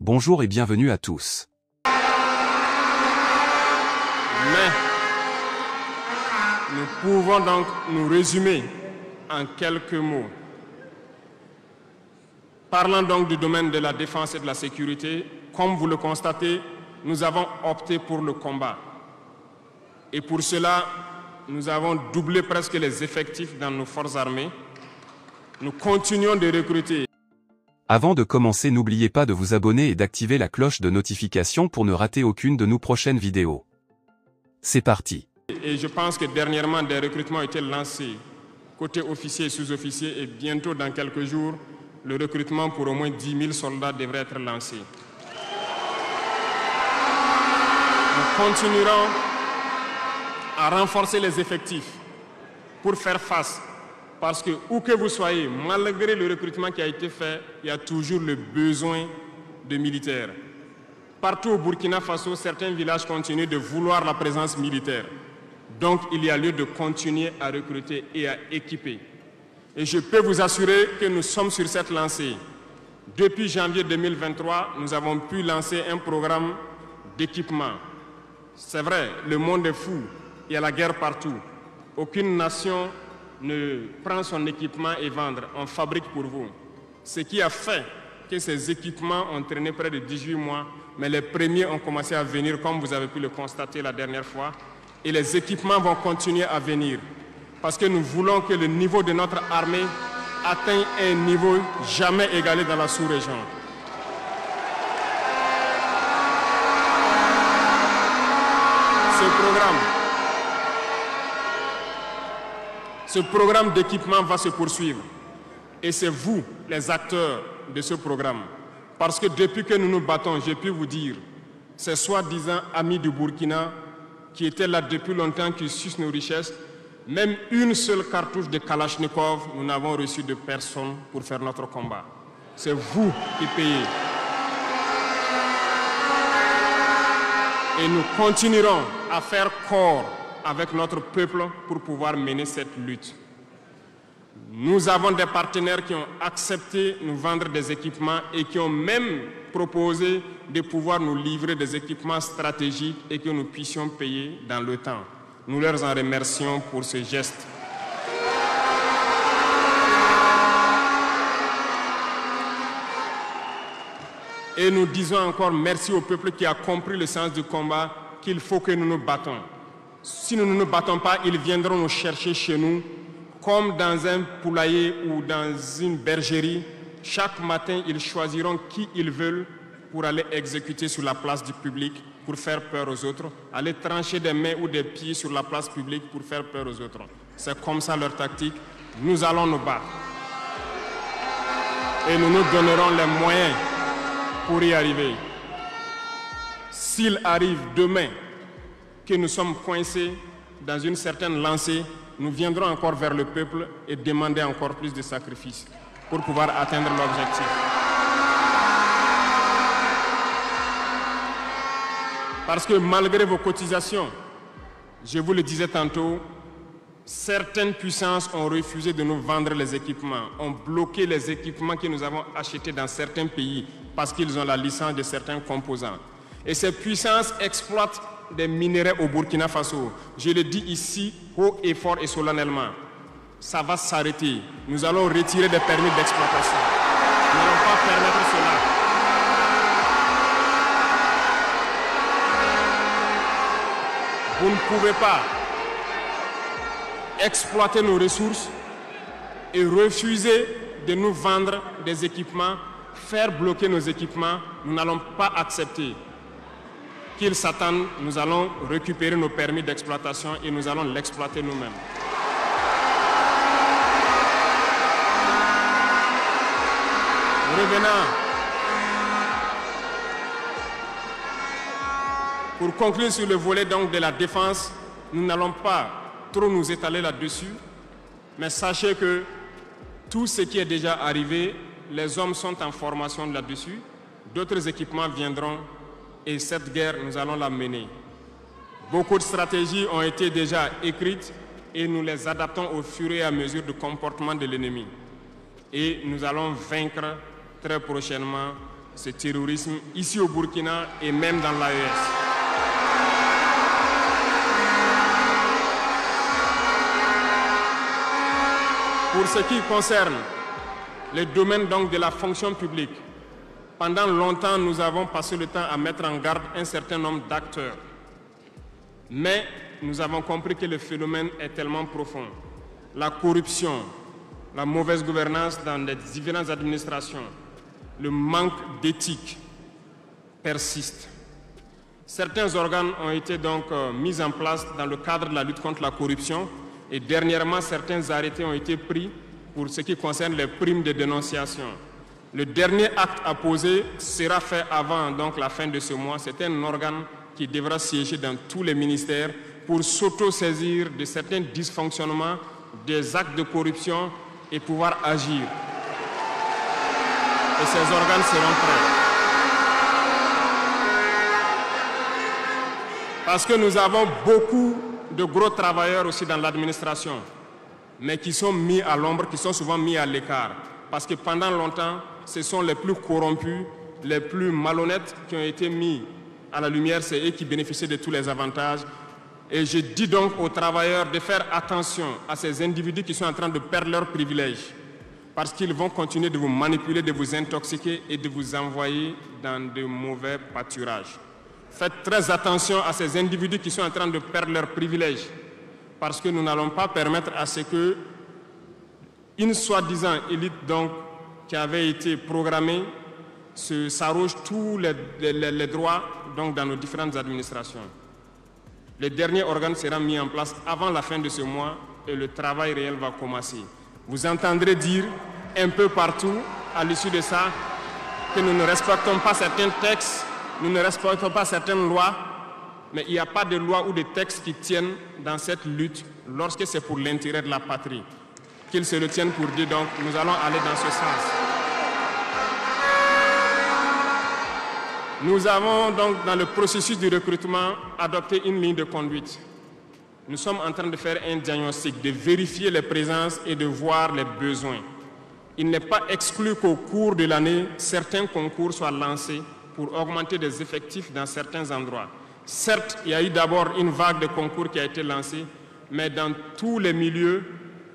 Bonjour et bienvenue à tous. Mais nous pouvons donc nous résumer en quelques mots. Parlant donc du domaine de la défense et de la sécurité, comme vous le constatez, nous avons opté pour le combat. Et pour cela, nous avons doublé presque les effectifs dans nos forces armées. Nous continuons de recruter. Avant de commencer, n'oubliez pas de vous abonner et d'activer la cloche de notification pour ne rater aucune de nos prochaines vidéos. C'est parti. Et je pense que dernièrement, des recrutements ont été lancés côté officiers et sous-officiers, et bientôt, dans quelques jours, le recrutement pour au moins 10 000 soldats devrait être lancé. Nous continuerons à renforcer les effectifs pour faire face. Parce que, où que vous soyez, malgré le recrutement qui a été fait, il y a toujours le besoin de militaires. Partout au Burkina Faso, certains villages continuent de vouloir la présence militaire. Donc, il y a lieu de continuer à recruter et à équiper. Et je peux vous assurer que nous sommes sur cette lancée. Depuis janvier 2023, nous avons pu lancer un programme d'équipement. C'est vrai, le monde est fou, il y a la guerre partout. Aucune nation ne prend son équipement et vendre, on fabrique pour vous. Ce qui a fait que ces équipements ont traîné près de 18 mois, mais les premiers ont commencé à venir, comme vous avez pu le constater la dernière fois, et les équipements vont continuer à venir, parce que nous voulons que le niveau de notre armée atteigne un niveau jamais égalé dans la sous-région. Ce programme d'équipement va se poursuivre. Et c'est vous, les acteurs de ce programme. Parce que depuis que nous nous battons, j'ai pu vous dire, ces soi-disant amis du Burkina qui étaient là depuis longtemps, qui sucent nos richesses, même une seule cartouche de Kalachnikov, nous n'avons reçu de personne pour faire notre combat. C'est vous qui payez. Et nous continuerons à faire corps avec notre peuple pour pouvoir mener cette lutte. Nous avons des partenaires qui ont accepté de nous vendre des équipements et qui ont même proposé de pouvoir nous livrer des équipements stratégiques et que nous puissions payer dans le temps. Nous leur en remercions pour ce geste. Et nous disons encore merci au peuple qui a compris le sens du combat, qu'il faut que nous nous battons. Si nous ne nous battons pas, ils viendront nous chercher chez nous, comme dans un poulailler ou dans une bergerie. Chaque matin, ils choisiront qui ils veulent pour aller exécuter sur la place du public, pour faire peur aux autres, aller trancher des mains ou des pieds sur la place publique pour faire peur aux autres. C'est comme ça leur tactique. Nous allons nous battre. Et nous nous donnerons les moyens pour y arriver. S'il arrive demain que nous sommes coincés dans une certaine lancée, nous viendrons encore vers le peuple et demander encore plus de sacrifices pour pouvoir atteindre l'objectif. Parce que malgré vos cotisations, je vous le disais tantôt, certaines puissances ont refusé de nous vendre les équipements, ont bloqué les équipements que nous avons achetés dans certains pays parce qu'ils ont la licence de certains composants. Et ces puissances exploitent des minerais au Burkina Faso. Je le dis ici, haut et fort et solennellement. Ça va s'arrêter. Nous allons retirer des permis d'exploitation. Nous n'allons pas permettre cela. Vous ne pouvez pas exploiter nos ressources et refuser de nous vendre des équipements, faire bloquer nos équipements. Nous n'allons pas accepter. Qu'ils s'attendent, nous allons récupérer nos permis d'exploitation et nous allons l'exploiter nous-mêmes. Revenant. Pour conclure sur le volet donc de la défense, nous n'allons pas trop nous étaler là-dessus, mais sachez que tout ce qui est déjà arrivé, les hommes sont en formation là-dessus, d'autres équipements viendront. Et cette guerre, nous allons la mener. Beaucoup de stratégies ont été déjà écrites et nous les adaptons au fur et à mesure du comportement de l'ennemi. Et nous allons vaincre très prochainement ce terrorisme ici au Burkina et même dans l'AES. Pour ce qui concerne les domaines donc de la fonction publique, pendant longtemps, nous avons passé le temps à mettre en garde un certain nombre d'acteurs. Mais nous avons compris que le phénomène est tellement profond. La corruption, la mauvaise gouvernance dans les différentes administrations, le manque d'éthique persiste. Certains organes ont été donc mis en place dans le cadre de la lutte contre la corruption et dernièrement, certains arrêtés ont été pris pour ce qui concerne les primes de dénonciation. Le dernier acte à poser sera fait avant donc, la fin de ce mois. C'est un organe qui devra siéger dans tous les ministères pour s'auto-saisir de certains dysfonctionnements, des actes de corruption et pouvoir agir. Et ces organes seront prêts. Parce que nous avons beaucoup de gros travailleurs aussi dans l'administration, mais qui sont mis à l'ombre, qui sont souvent mis à l'écart. Parce que pendant longtemps, ce sont les plus corrompus, les plus malhonnêtes qui ont été mis à la lumière, c'est eux qui bénéficient de tous les avantages. Et je dis donc aux travailleurs de faire attention à ces individus qui sont en train de perdre leurs privilèges, parce qu'ils vont continuer de vous manipuler, de vous intoxiquer et de vous envoyer dans de mauvais pâturages. Faites très attention à ces individus qui sont en train de perdre leurs privilèges, parce que nous n'allons pas permettre à ce que une soi-disant élite donc, qui avait été programmée s'arroge tous les droits donc, dans nos différentes administrations. Le dernier organe sera mis en place avant la fin de ce mois et le travail réel va commencer. Vous entendrez dire un peu partout à l'issue de ça que nous ne respectons pas certains textes, nous ne respectons pas certaines lois, mais il n'y a pas de loi ou de textes qui tiennent dans cette lutte lorsque c'est pour l'intérêt de la patrie. Qu'ils se le tiennent pour dire donc nous allons aller dans ce sens. Nous avons donc dans le processus du recrutement adopté une ligne de conduite. Nous sommes en train de faire un diagnostic, de vérifier les présences et de voir les besoins. Il n'est pas exclu qu'au cours de l'année, certains concours soient lancés pour augmenter des effectifs dans certains endroits. Certes, il y a eu d'abord une vague de concours qui a été lancée, mais dans tous les milieux,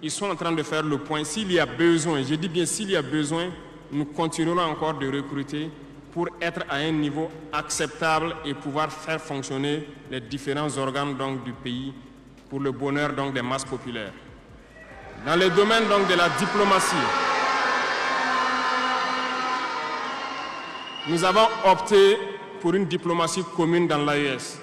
ils sont en train de faire le point. S'il y a besoin, je dis bien s'il y a besoin, nous continuerons encore de recruter pour être à un niveau acceptable et pouvoir faire fonctionner les différents organes donc, du pays pour le bonheur donc, des masses populaires. Dans le domaine donc, de la diplomatie, nous avons opté pour une diplomatie commune dans l'AES.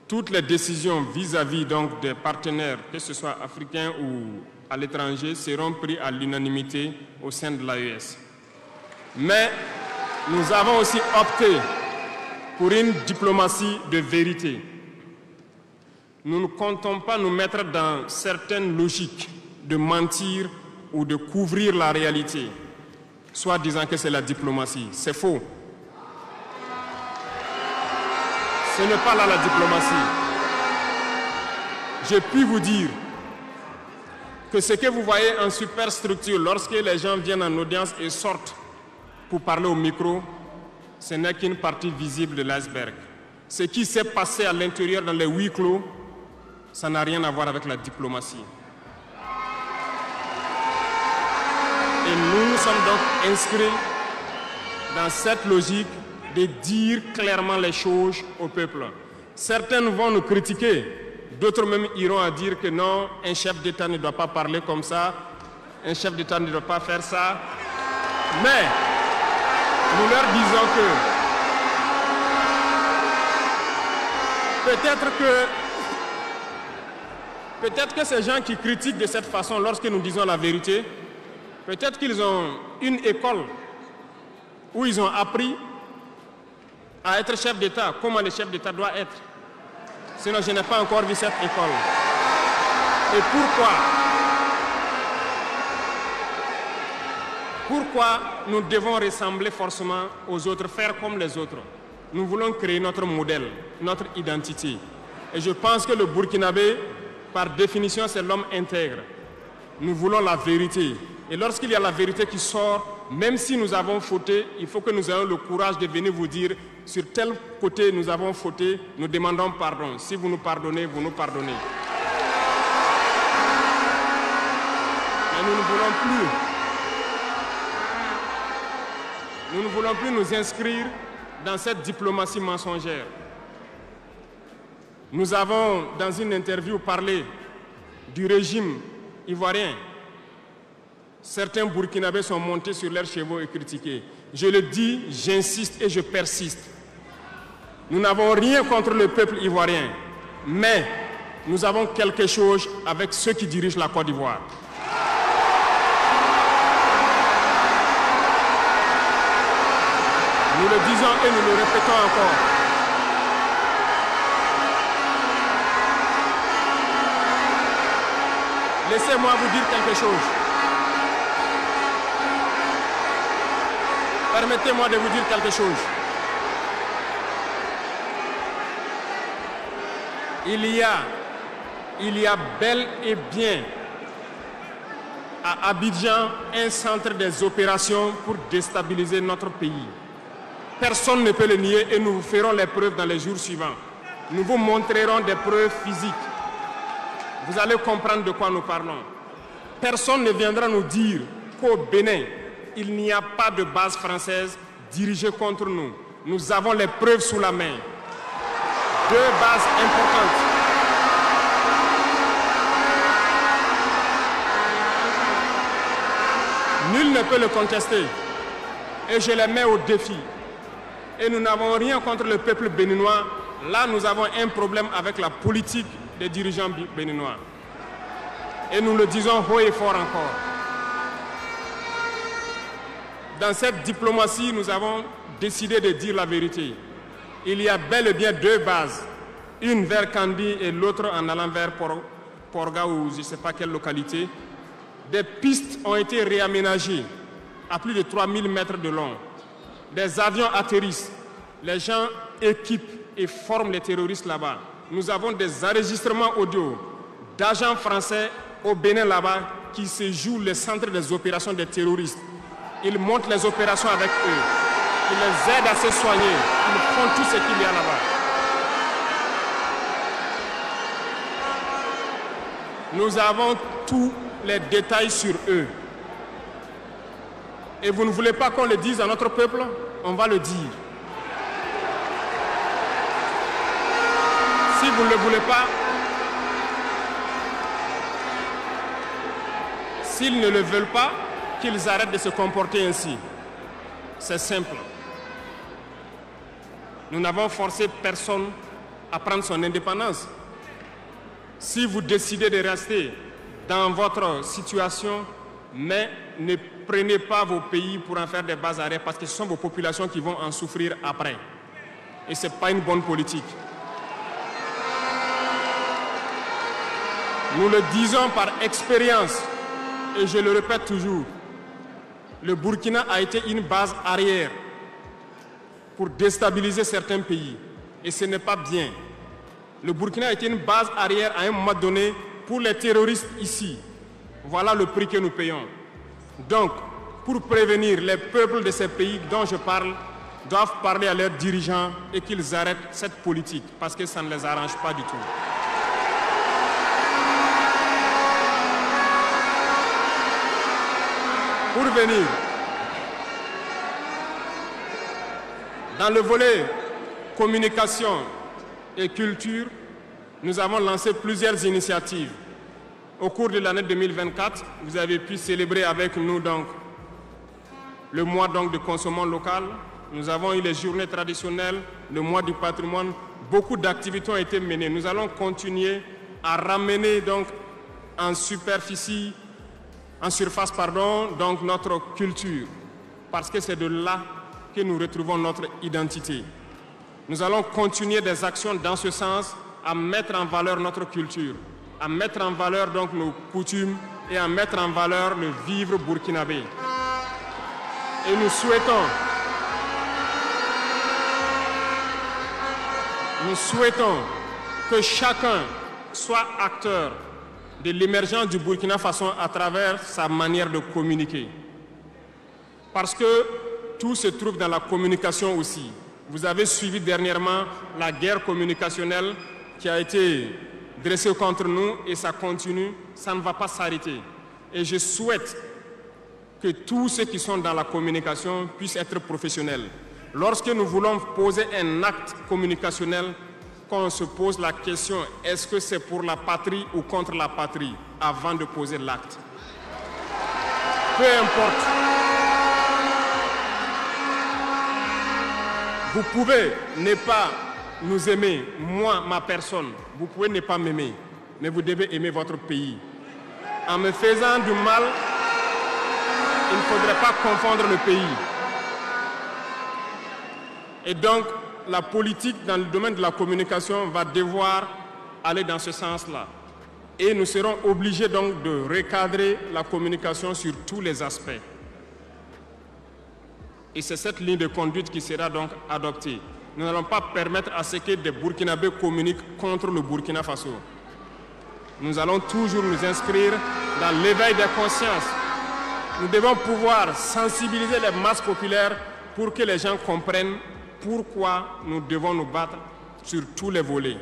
Toutes les décisions vis-à-vis donc, des partenaires, que ce soit africains ou à l'étranger, seront prises à l'unanimité au sein de l'AES. Mais nous avons aussi opté pour une diplomatie de vérité. Nous ne comptons pas nous mettre dans certaines logiques de mentir ou de couvrir la réalité, soit disant que c'est la diplomatie. C'est faux. Ce n'est pas là la diplomatie. Je puis vous dire que ce que vous voyez en superstructure, lorsque les gens viennent en audience et sortent pour parler au micro, ce n'est qu'une partie visible de l'iceberg. Ce qui s'est passé à l'intérieur dans les huis clos, ça n'a rien à voir avec la diplomatie. Et nous sommes donc inscrits dans cette logique de dire clairement les choses au peuple. Certains vont nous critiquer, d'autres même iront à dire que non, un chef d'État ne doit pas parler comme ça, un chef d'État ne doit pas faire ça. Mais nous leur disons que peut-être que ces gens qui critiquent de cette façon, lorsque nous disons la vérité, peut-être qu'ils ont une école où ils ont appris à être chef d'État, comment le chef d'État doit être. Sinon, je n'ai pas encore vu cette école. Et pourquoi nous devons ressembler forcément aux autres, faire comme les autres? Nous voulons créer notre modèle, notre identité. Et je pense que le Burkinabé, par définition, c'est l'homme intègre. Nous voulons la vérité. Et lorsqu'il y a la vérité qui sort, Même si nous avons fauté, il faut que nous ayons le courage de venir vous dire sur tel côté nous avons fauté, nous demandons pardon. Si vous nous pardonnez, vous nous pardonnez. Mais nous ne voulons plus nous inscrire dans cette diplomatie mensongère. Nous avons, dans une interview, parlé du régime ivoirien. Certains Burkinabés sont montés sur leurs chevaux et critiqués. Je le dis, j'insiste et je persiste. Nous n'avons rien contre le peuple ivoirien, mais nous avons quelque chose avec ceux qui dirigent la Côte d'Ivoire. Nous le disons et nous le répétons encore. Laissez-moi vous dire quelque chose. Permettez-moi de vous dire quelque chose. Il y a bel et bien à Abidjan un centre des opérations pour déstabiliser notre pays. Personne ne peut le nier et nous vous ferons les preuves dans les jours suivants. Nous vous montrerons des preuves physiques. Vous allez comprendre de quoi nous parlons. Personne ne viendra nous dire qu'au Bénin, il n'y a pas de base française dirigée contre nous. Nous avons les preuves sous la main. 2 bases importantes. Nul ne peut le contester. Et je les mets au défi. Et nous n'avons rien contre le peuple béninois. Là, nous avons un problème avec la politique des dirigeants béninois. Et nous le disons haut et fort encore. Dans cette diplomatie, nous avons décidé de dire la vérité. Il y a bel et bien 2 bases, une vers Kandi et l'autre en allant vers Porga ou je ne sais pas quelle localité. Des pistes ont été réaménagées à plus de 3000 mètres de long. Des avions atterrissent, les gens équipent et forment les terroristes là-bas. Nous avons des enregistrements audio d'agents français au Bénin là-bas qui se jouent le centre des opérations des terroristes. Ils montent les opérations avec eux. Ils les aident à se soigner. Ils font tout ce qu'il y a là-bas. Nous avons tous les détails sur eux. Et vous ne voulez pas qu'on le dise à notre peuple? On va le dire. Si vous ne le voulez pas, s'ils ne le veulent pas, qu'ils arrêtent de se comporter ainsi. C'est simple. Nous n'avons forcé personne à prendre son indépendance. Si vous décidez de rester dans votre situation, mais ne prenez pas vos pays pour en faire des bases arrière parce que ce sont vos populations qui vont en souffrir après. Et ce n'est pas une bonne politique. Nous le disons par expérience, et je le répète toujours, le Burkina a été une base arrière pour déstabiliser certains pays. Et ce n'est pas bien. Le Burkina a été une base arrière à un moment donné pour les terroristes ici. Voilà le prix que nous payons. Donc, pour prévenir les peuples de ces pays dont je parle, doivent parler à leurs dirigeants et qu'ils arrêtent cette politique parce que ça ne les arrange pas du tout. Pour venir, dans le volet communication et culture, nous avons lancé plusieurs initiatives. Au cours de l'année 2024, vous avez pu célébrer avec nous donc, le mois donc, de consommation locale. Nous avons eu les journées traditionnelles, le mois du patrimoine. Beaucoup d'activités ont été menées. Nous allons continuer à ramener donc, en superficie, en surface, donc notre culture, parce que c'est de là que nous retrouvons notre identité. Nous allons continuer des actions dans ce sens, à mettre en valeur notre culture, à mettre en valeur donc nos coutumes et à mettre en valeur le vivre burkinabé. Et nous souhaitons que chacun soit acteur de l'émergence du Burkina Faso à travers sa manière de communiquer. Parce que tout se trouve dans la communication aussi. Vous avez suivi dernièrement la guerre communicationnelle qui a été dressée contre nous et ça continue, ça ne va pas s'arrêter. Et je souhaite que tous ceux qui sont dans la communication puissent être professionnels. Lorsque nous voulons poser un acte communicationnel, qu'on se pose la question, est-ce que c'est pour la patrie ou contre la patrie, avant de poser l'acte. Peu importe. Vous pouvez ne pas nous aimer, moi, ma personne. Vous pouvez ne pas m'aimer, mais vous devez aimer votre pays. En me faisant du mal, il ne faudrait pas confondre le pays. Et donc, la politique dans le domaine de la communication va devoir aller dans ce sens-là. Et nous serons obligés donc de recadrer la communication sur tous les aspects. Et c'est cette ligne de conduite qui sera donc adoptée. Nous n'allons pas permettre à ce que des Burkinabés communiquent contre le Burkina Faso. Nous allons toujours nous inscrire dans l'éveil des consciences. Nous devons pouvoir sensibiliser les masses populaires pour que les gens comprennent pourquoi nous devons nous battre sur tous les volets.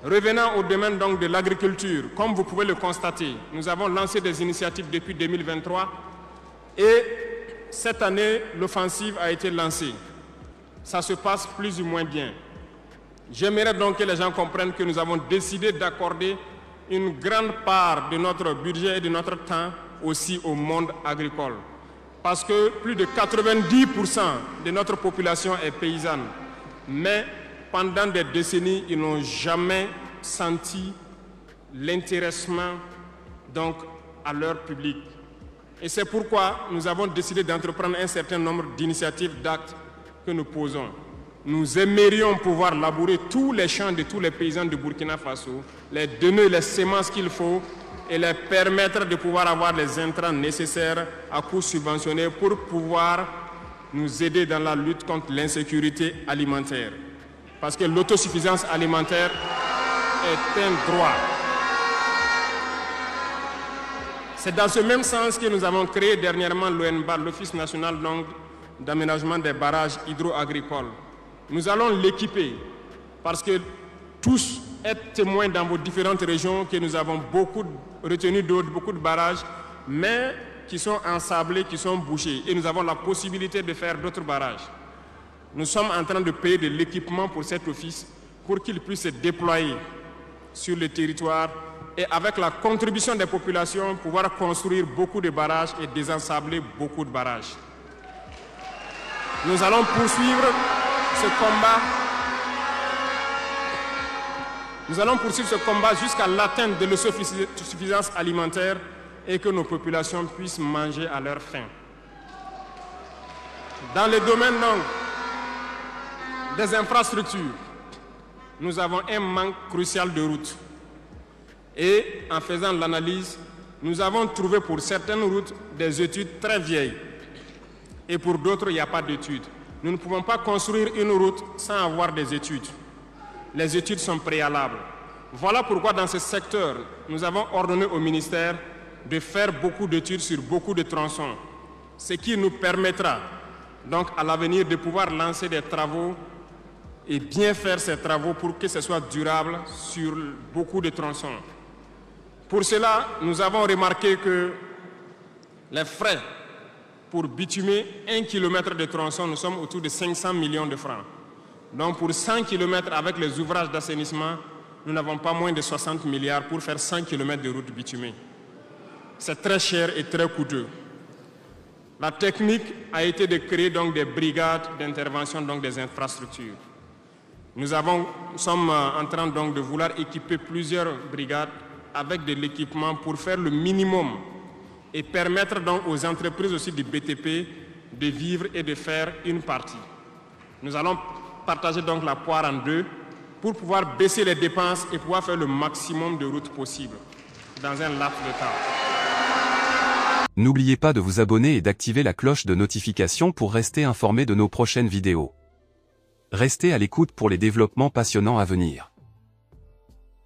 Revenant au domaine donc de l'agriculture, comme vous pouvez le constater, nous avons lancé des initiatives depuis 2023 et cette année, l'offensive a été lancée. Ça se passe plus ou moins bien. J'aimerais donc que les gens comprennent que nous avons décidé d'accorder une grande part de notre budget et de notre temps aussi au monde agricole. Parce que plus de 90% de notre population est paysanne. Mais pendant des décennies, ils n'ont jamais senti l'intéressement donc à leur public. Et c'est pourquoi nous avons décidé d'entreprendre un certain nombre d'initiatives, d'actes que nous posons. Nous aimerions pouvoir labourer tous les champs de tous les paysans de Burkina Faso, les donner les semences qu'il faut et les permettre de pouvoir avoir les intrants nécessaires à coût subventionné pour pouvoir nous aider dans la lutte contre l'insécurité alimentaire. Parce que l'autosuffisance alimentaire est un droit. C'est dans ce même sens que nous avons créé dernièrement l'ONBAR, l'Office national d'aménagement des barrages hydro-agricoles. Nous allons l'équiper parce que tous êtes témoins dans vos différentes régions que nous avons beaucoup retenu d'eau, beaucoup de barrages, mais qui sont ensablés, qui sont bouchés. Et nous avons la possibilité de faire d'autres barrages. Nous sommes en train de payer de l'équipement pour cet office pour qu'il puisse se déployer sur le territoire et avec la contribution des populations, pouvoir construire beaucoup de barrages et désensabler beaucoup de barrages. Nous allons poursuivre ce combat. Nous allons poursuivre ce combat jusqu'à l'atteinte de l'autosuffisance alimentaire et que nos populations puissent manger à leur faim. Dans le domaine des infrastructures, nous avons un manque crucial de routes. Et en faisant l'analyse, nous avons trouvé pour certaines routes des études très vieilles. Et pour d'autres, il n'y a pas d'études. Nous ne pouvons pas construire une route sans avoir des études. Les études sont préalables. Voilà pourquoi dans ce secteur, nous avons ordonné au ministère de faire beaucoup d'études sur beaucoup de tronçons. Ce qui nous permettra donc à l'avenir de pouvoir lancer des travaux et bien faire ces travaux pour que ce soit durable sur beaucoup de tronçons. Pour cela, nous avons remarqué que les frais pour bitumer 1 km de tronçon, nous sommes autour de 500 millions de francs. Donc pour 100 km avec les ouvrages d'assainissement, nous n'avons pas moins de 60 milliards pour faire 100 km de route bitumée. C'est très cher et très coûteux. La technique a été de créer donc des brigades d'intervention, donc des infrastructures. Nous sommes en train donc de vouloir équiper plusieurs brigades avec de l'équipement pour faire le minimum et permettre donc aux entreprises aussi du BTP de vivre et de faire une partie. Nous allons partager donc la poire en deux pour pouvoir baisser les dépenses et pouvoir faire le maximum de routes possibles dans un laps de temps. N'oubliez pas de vous abonner et d'activer la cloche de notification pour rester informé de nos prochaines vidéos. Restez à l'écoute pour les développements passionnants à venir.